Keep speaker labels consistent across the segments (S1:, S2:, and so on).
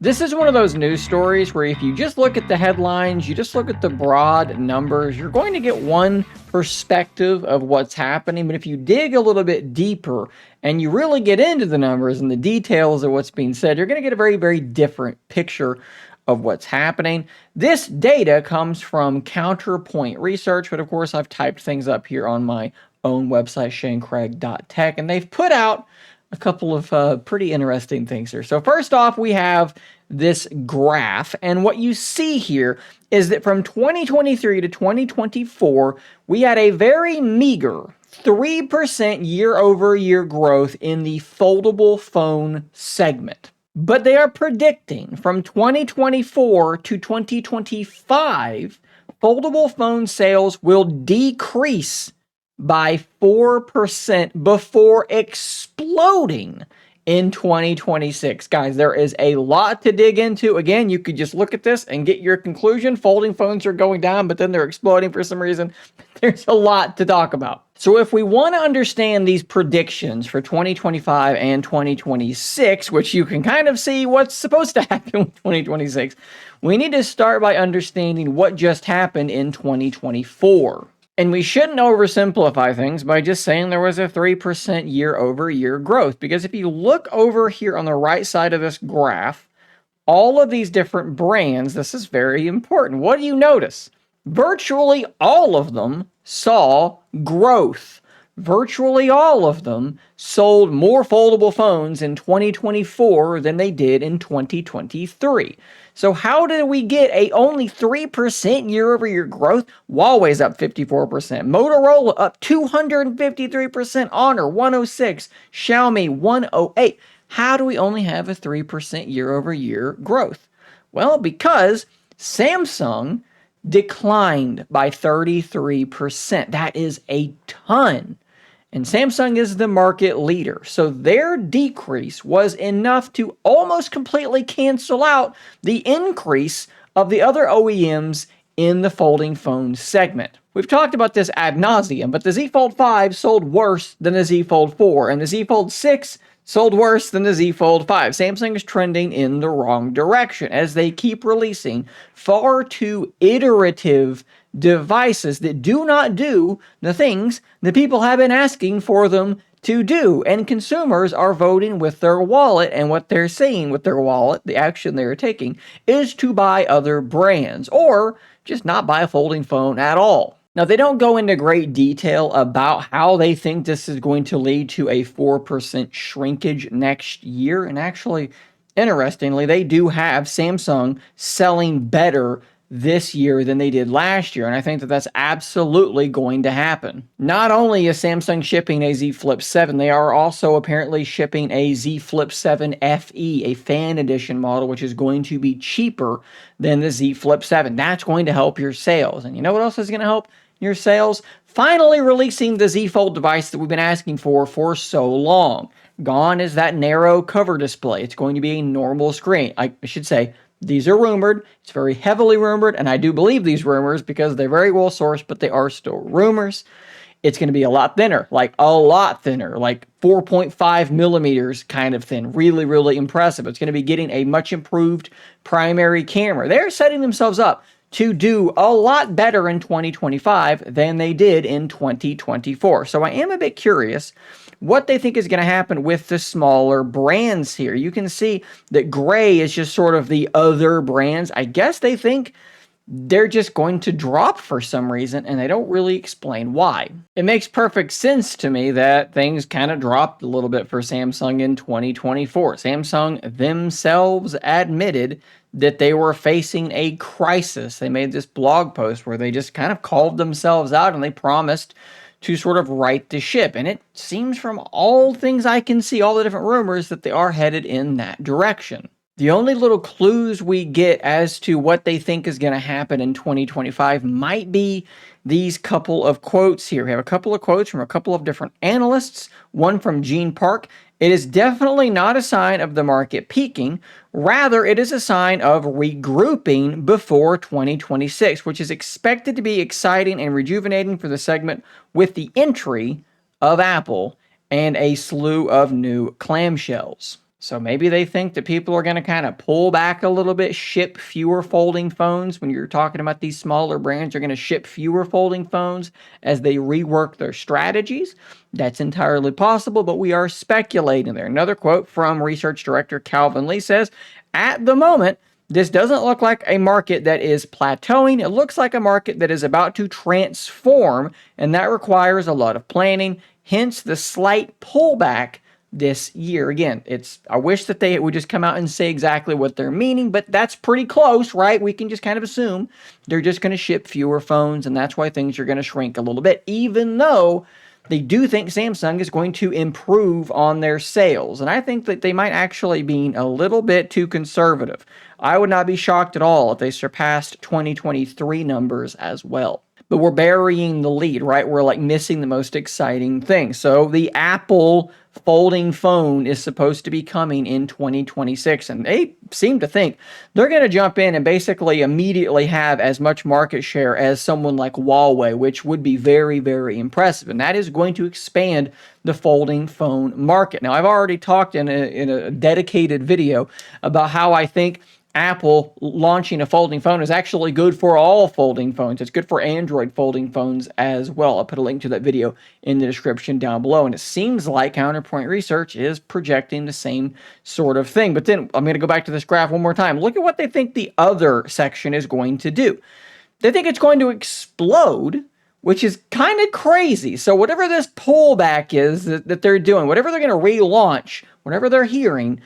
S1: This is one of those news stories where if you just look at the headlines, you just look at the broad numbers, you're going to get one perspective of what's happening. But if you dig a little bit deeper and you really get into the numbers and the details of what's being said, you're going to get a very, very different picture of what's happening. This data comes from Counterpoint Research, but of course I've typed things up here on my own website, shanecraig.tech, and they've put out a couple of pretty interesting things here. So first off, we have this graph, and what you see here is that from 2023 to 2024, we had a very meager 3% year-over-year growth in the foldable phone segment. But they are predicting from 2024 to 2025, foldable phone sales will decrease by 4% before exploding in 2026. Guys, there is a lot to dig into. Again, you could just look at this and get your conclusion. Folding phones are going down, but then they're exploding for some reason. There's a lot to talk about. So if we want to understand these predictions for 2025 and 2026, which you can kind of see what's supposed to happen with 2026, we need to start by understanding what just happened in 2024. And we shouldn't oversimplify things by just saying there was a 3% year-over-year growth. Because if you look over here on the right side of this graph, all of these different brands, this is very important. What do you notice? Virtually all of them saw growth. Virtually all of them sold more foldable phones in 2024 than they did in 2023. So how did we get a only 3% year-over-year growth? Huawei's up 54%, Motorola up 253%, Honor 106, Xiaomi 108. How do we only have a 3% year-over-year growth? Well, because Samsung declined by 33%. That is a ton. And Samsung is the market leader. So their decrease was enough to almost completely cancel out the increase of the other OEMs in the folding phone segment. We've talked about this ad nauseum, but the Z Fold 5 sold worse than the Z Fold 4, and the Z Fold 6 sold worse than the Z Fold 5. Samsung is trending in the wrong direction as they keep releasing far too iterative devices that do not do the things that people have been asking for them to do. And consumers are voting with their wallet, and what they're saying with their wallet, the action they're taking, is to buy other brands or just not buy a folding phone at all. Now, they don't go into great detail about how they think this is going to lead to a 4% shrinkage next year. And actually, interestingly, they do have Samsung selling better this year than they did last year, and I think that that's absolutely going to happen. Not only is Samsung shipping a Z Flip 7, they are also apparently shipping a Z Flip 7 FE, a fan edition model, which is going to be cheaper than the Z Flip 7. That's going to help your sales. And you know what else is going to help your sales? Finally releasing the Z Fold device that we've been asking for so long. Gone is that narrow cover display. It's going to be a normal screen. I should say, these are rumored. It's very heavily rumored, and I do believe these rumors because they're very well sourced, but they are still rumors. It's going to be a lot thinner, like 4.5 millimeters kind of thin. Really, really impressive. It's going to be getting a much improved primary camera. They're setting themselves up to do a lot better in 2025 than they did in 2024. So I am a bit curious what they think is going to happen with the smaller brands here. You can see that gray is just sort of the other brands. I guess they think they're just going to drop for some reason, and they don't really explain why. It makes perfect sense to me that things kind of dropped a little bit for Samsung in 2024. Samsung themselves admitted that they were facing a crisis. They made this blog post where they just kind of called themselves out, and they promised to sort of right the ship. And it seems from all things I can see, all the different rumors, that they are headed in that direction. The only little clues we get as to what they think is going to happen in 2025 might be these couple of quotes here. We have a couple of quotes from a couple of different analysts, one from Gene Park. It is definitely not a sign of the market peaking. Rather, it is a sign of regrouping before 2026, which is expected to be exciting and rejuvenating for the segment with the entry of Apple and a slew of new clamshells. So maybe they think that people are going to kind of pull back a little bit, ship fewer folding phones. When you're talking about these smaller brands, are going to ship fewer folding phones as they rework their strategies. That's entirely possible, but we are speculating there. Another quote from research director Calvin Lee says, at the moment, this doesn't look like a market that is plateauing. It looks like a market that is about to transform, and that requires a lot of planning, hence the slight pullback this year. Again, I wish that they would just come out and say exactly what they're meaning, but that's pretty close, right? We can just kind of assume they're just going to ship fewer phones, and that's why things are going to shrink a little bit, even though they do think Samsung is going to improve on their sales. And I think that they might actually be a little bit too conservative. I would not be shocked at all if they surpassed 2023 numbers as well. But we're burying the lead, right? We're like missing the most exciting thing. So the Apple folding phone is supposed to be coming in 2026, and they seem to think they're going to jump in and basically immediately have as much market share as someone like Huawei, which would be very, very impressive, and that is going to expand the folding phone market. Now, I've already talked in a dedicated video about how I think Apple launching a folding phone is actually good for all folding phones. It's good for Android folding phones as well. I'll put a link to that video in the description down below. And it seems like Counterpoint Research is projecting the same sort of thing. But then I'm going to go back to this graph one more time. Look at what they think the other section is going to do. They think it's going to explode, which is kind of crazy. So whatever this pullback is that they're doing, whatever they're going to relaunch, whatever they're hearing,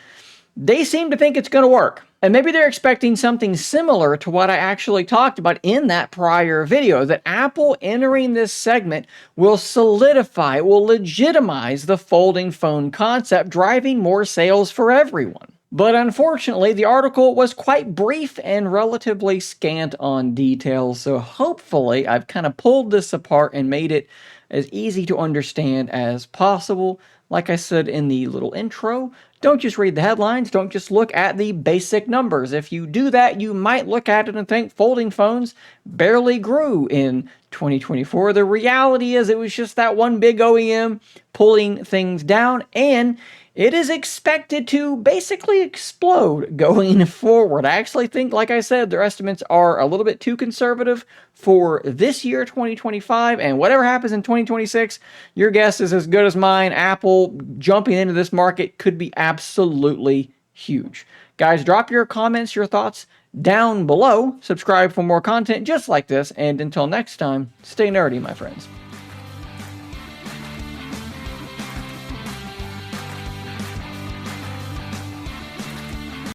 S1: they seem to think it's going to work. And maybe they're expecting something similar to what I actually talked about in that prior video, that Apple entering this segment will solidify, will legitimize the folding phone concept, driving more sales for everyone. But unfortunately, the article was quite brief and relatively scant on details, so hopefully I've kind of pulled this apart and made it as easy to understand as possible. Like I said in the little intro, don't just read the headlines, don't just look at the basic numbers. If you do that, you might look at it and think folding phones barely grew in 2024. The reality is it was just that one big OEM pulling things down, and it is expected to basically explode going forward. I actually think, like I said, their estimates are a little bit too conservative for this year, 2025, and whatever happens in 2026, your guess is as good as mine. Apple jumping into this market could be absolutely huge. Guys, drop your comments, your thoughts down below. Subscribe for more content just like this, and until next time, stay nerdy, my friends.